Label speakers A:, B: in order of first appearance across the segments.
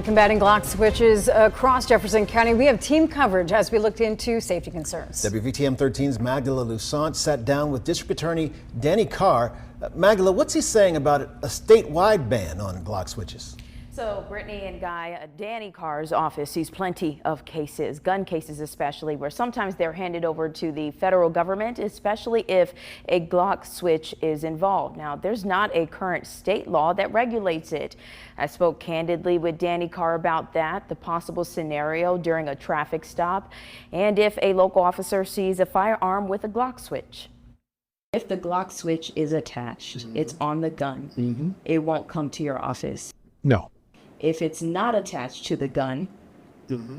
A: Combating Glock switches across Jefferson County. We have team coverage as we looked into safety concerns.
B: WVTM 13's Magdala Lusant sat down with District Attorney Danny Carr. Magdala, what's he saying about a statewide ban on Glock switches?
C: So, Brittany and Guy, Danny Carr's office sees plenty of cases, gun cases especially, where sometimes they're handed over to the federal government, especially if a Glock switch is involved. Now, there's not a current state law that regulates it. I spoke candidly with Danny Carr about that, the possible scenario during a traffic stop, and if a local officer sees a firearm with a Glock switch.
D: If the Glock switch is attached, it's on the gun, it won't come to your office.
E: No.
D: If it's not attached to the gun,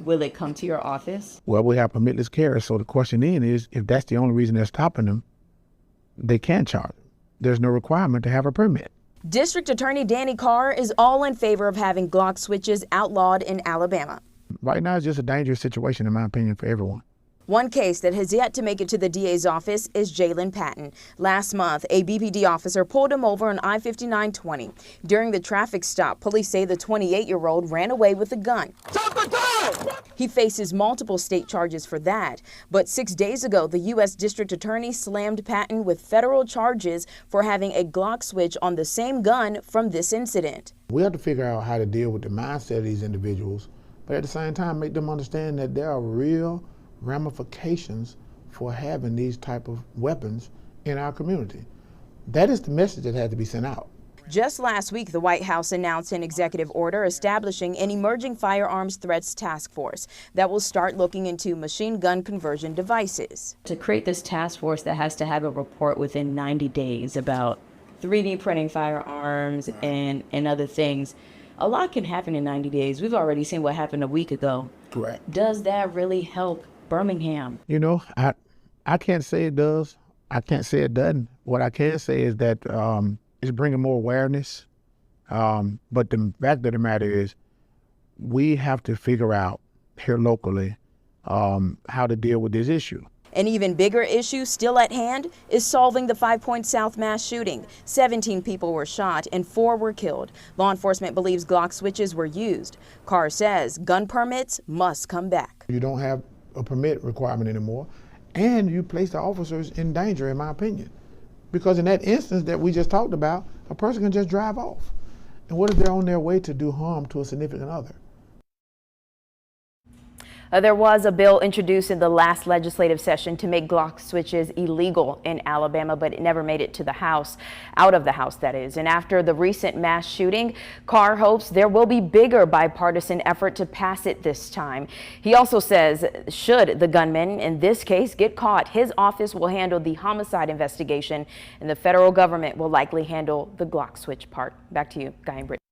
D: will it come to your office?
E: Well, we have permitless carry, so the question then is, if that's the only reason they're stopping them, they can charge them. There's no requirement to have a permit.
C: District Attorney Danny Carr is all in favor of having Glock switches outlawed in Alabama.
E: Right now, it's just a dangerous situation, in my opinion, for everyone.
C: One case that has yet to make it to the DA's office is Jalen Patton. Last month, a BPD officer pulled him over on I-59-20. During the traffic stop, police say the 28-year-old ran away with a gun. He faces multiple state charges for that. But 6 days ago, the U.S. District Attorney slammed Patton with federal charges for having a Glock switch on the same gun from this incident.
F: We have to figure out how to deal with the mindset of these individuals, but at the same time make them understand that there are real ramifications for having these type of weapons in our community. That is the message that had to be sent out.
C: Just last week, the White House announced an executive order establishing an emerging firearms threats task force that will start looking into machine gun conversion devices.
D: To create this task force that has to have a report within 90 days about 3D printing firearms and other things, a lot can happen in 90 days. We've already seen what happened a week ago.
F: Correct.
D: Does that really help Birmingham?
E: You know, I can't say it does. I can't say it doesn't. What I can say is that it's bringing more awareness. But the fact of the matter is, we have to figure out here locally how to deal with this issue.
C: An even bigger issue still at hand is solving the 5 Points South mass shooting. 17 people were shot and 4 were killed. Law enforcement believes Glock switches were used. Carr says gun permits must come back.
F: You don't have a permit requirement anymore, and you place the officers in danger, in my opinion. Because in that instance that we just talked about, a person can just drive off. And what if they're on their way to do harm to a significant other?
C: There was a bill introduced in the last legislative session to make Glock switches illegal in Alabama, but it never made it to the House, out of the House that is. And after the recent mass shooting, Carr hopes there will be bigger bipartisan effort to pass it this time. He also says should the gunman in this case get caught, his office will handle the homicide investigation and the federal government will likely handle the Glock switch part. Back to you, Guy and Brittany.